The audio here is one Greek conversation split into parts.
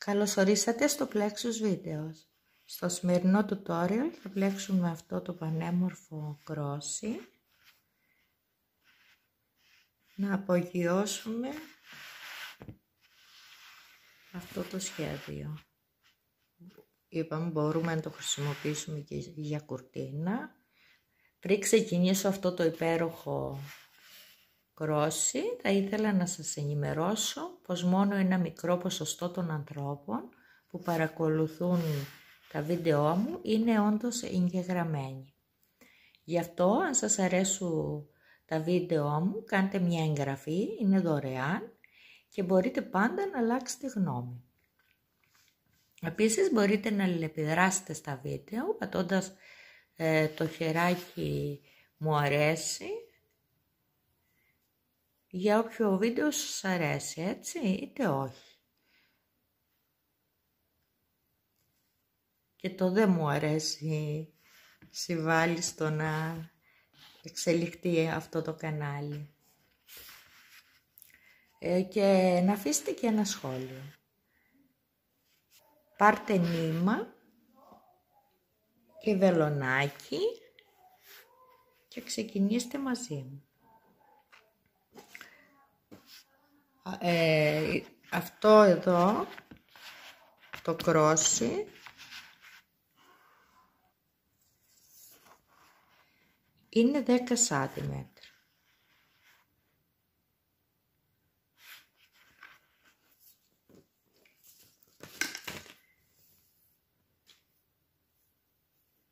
Καλώς ορίσατε στο Plexus Videos. Στο σημερινό tutorial θα πλέξουμε αυτό το πανέμορφο κρόσι. Να απογειώσουμε αυτό το σχέδιο. Είπαμε μπορούμε να το χρησιμοποιήσουμε και για κουρτίνα. Πριν ξεκινήσω αυτό το υπέροχο κρόσι, θα ήθελα να σας ενημερώσω πως μόνο ένα μικρό ποσοστό των ανθρώπων που παρακολουθούν τα βίντεό μου είναι όντως εγγεγραμμένοι. Γι' αυτό, αν σας αρέσουν τα βίντεό μου, κάντε μια εγγραφή, είναι δωρεάν και μπορείτε πάντα να αλλάξετε γνώμη. Επίσης μπορείτε να αλληλεπιδράσετε στα βίντεο πατώντας το χεράκι μου αρέσει για όποιο βίντεο σας αρέσει, έτσι, είτε όχι. Και το δεν μου αρέσει συμβάλλει στο να εξελιχθεί αυτό το κανάλι. Και να αφήσετε και ένα σχόλιο. Πάρτε νήμα και βελονάκι και ξεκινήστε μαζί μου. Αυτό εδώ, το κρόσι, είναι 10 cm.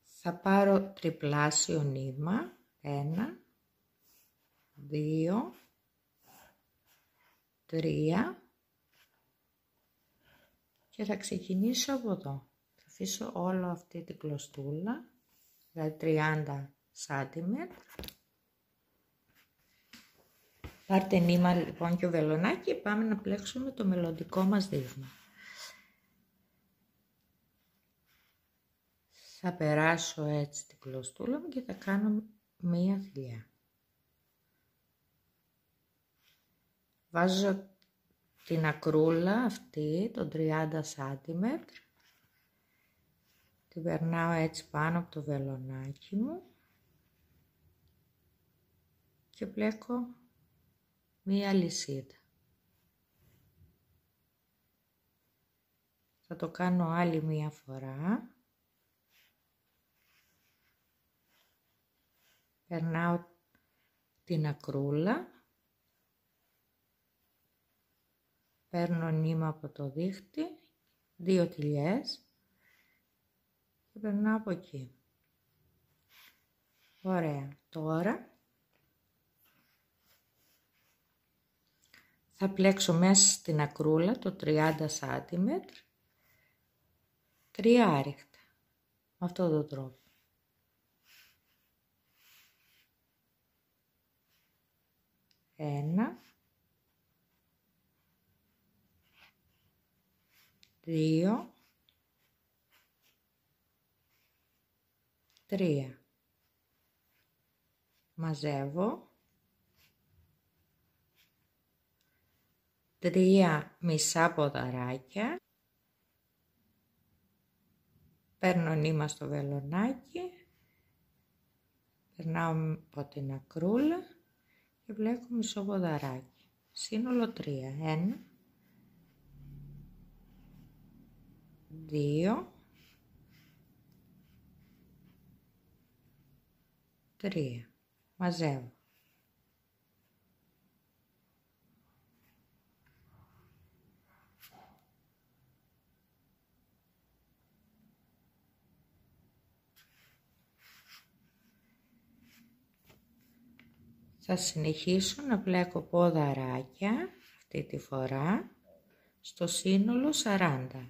Θα πάρω τριπλάσιο νήμα, 1, 2, 3 και θα ξεκινήσω από εδώ. Θα αφήσω όλο αυτή την κλωστούλα, δηλαδή 30 cm. Πάρτε νήμα λοιπόν και βελονάκι και πάμε να πλέξουμε το μελλοντικό μας δείγμα. Θα περάσω έτσι την κλωστούλα μου και θα κάνω μία θηλιά. Βάζω την ακρούλα αυτή, των 30 cm. Την περνάω έτσι πάνω από το βελονάκι μου. Και πλέκω μία λυσίδα. Θα το κάνω άλλη μία φορά. Περνάω την ακρούλα. Παίρνω νήμα από το δίχτυ, 2 τυλιές και περνάω από εκεί. Ωραία. Τώρα θα πλέξω μέσα στην ακρούλα το 30 cm, 3 άριχτα, με αυτόν τον τρόπο. Ένα, 2, 3. Μαζεύω 3 μισά ποδαράκια, παίρνω νήμα στο βελονάκι, περνάω από την ακρούλα και πλέκω μισό ποδαράκι, σύνολο 3, 1, 2, 3. Μαζεύω. Θα συνεχίσω να πλέκω ποδαράκια αυτή τη φορά στο σύνολο 40.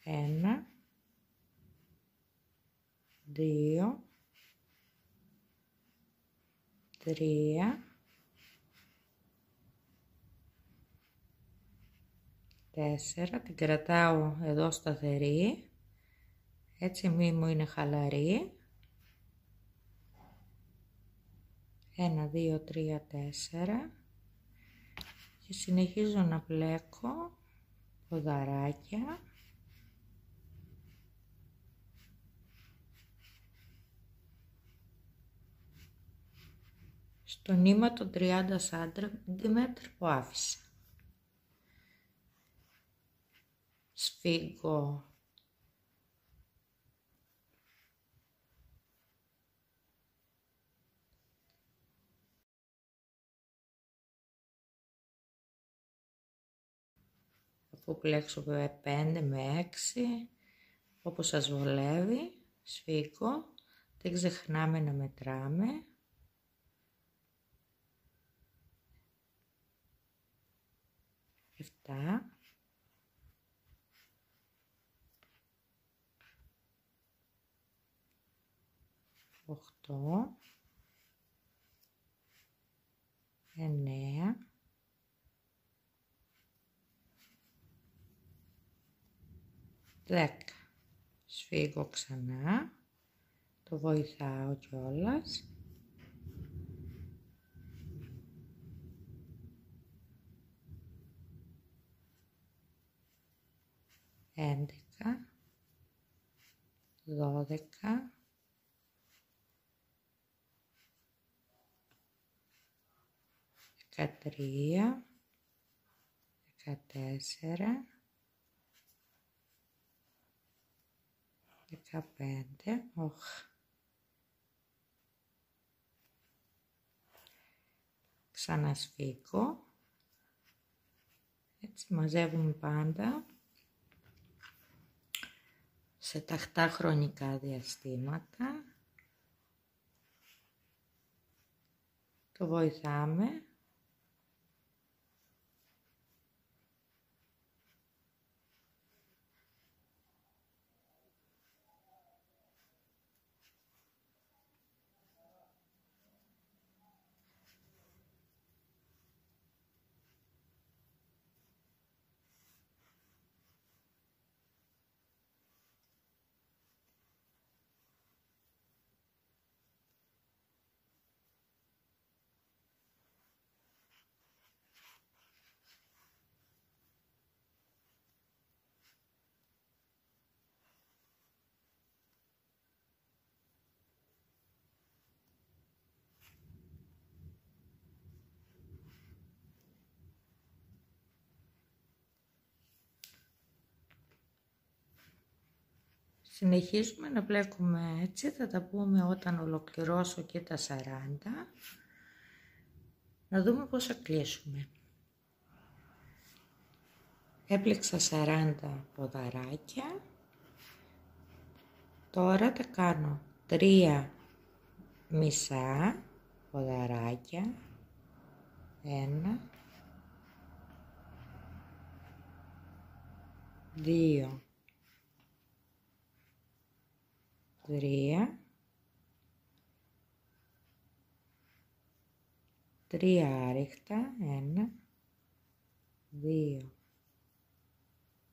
1, 2, 3, 4, την κρατάω εδώ σταθερή, έτσι μη μου είναι χαλαρή. 1, 2, 3, 4 Και συνεχίζω να πλέκω ποδαράκια. Στο νήμα των 30 cm που άφησα. Σφίγγω αφού πλέξω 5 με 6, όπως σας βολεύει, σφίγγω, δεν ξεχνάμε να μετράμε. 7, 8, 9, 10. Σφίγγω ξανά, το βοηθάω κιόλας. 11, 12, 13, 14, 15, ξανασφίγγω, έτσι μαζεύουμε πάντα σε τακτά χρονικά διαστήματα, το βοηθάμε. Συνεχίζουμε να πλέκουμε έτσι, θα τα πούμε όταν ολοκληρώσω και τα 40. Να δούμε πώς θα κλείσουμε. Έπλεξα 40 ποδαράκια. Τώρα τα κάνω 3 μισά ποδαράκια. 1, 2, 3, 3 άριχτα, 1, 2,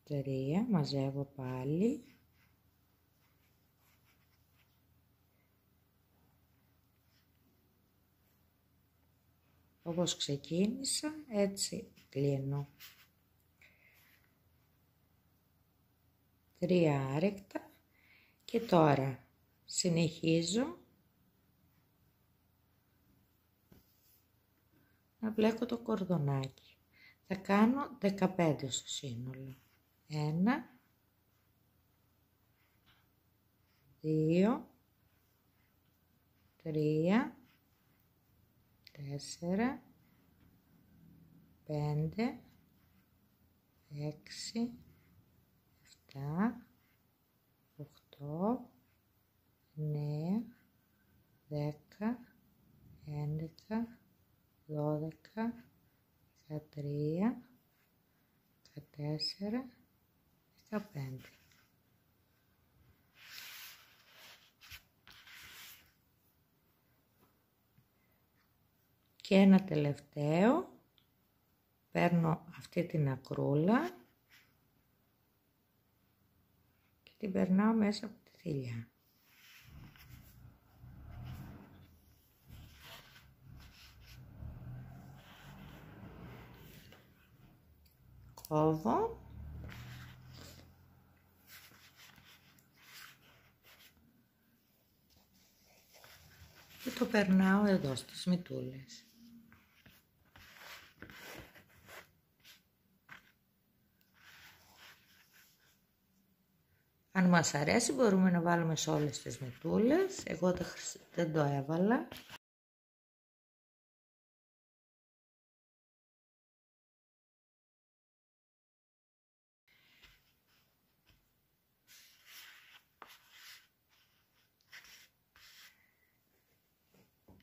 3, μαζεύω πάλι. Όπως ξεκίνησα, έτσι κλείνω. 3 άριχτα και τώρα συνεχίζω να πλέκω το κορδονάκι. Θα κάνω 15 στο σύνολο. 1, 2, 3, 4, 5, 6, 7, 8, 9, 10, 11, 12, 13, 14, 15. Και ένα τελευταίο, παίρνω αυτή την ακρούλα και την περνάω μέσα από τη θηλιά. κόβω. Και το περνάω εδώ στις μυτούλες. Αν μας αρέσει μπορούμε να βάλουμε σε όλες τις μυτούλες. Εγώ δεν το έβαλα.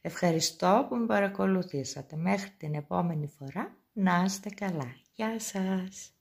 Ευχαριστώ που με παρακολουθήσατε. Μέχρι την επόμενη φορά να είστε καλά. Γεια σας!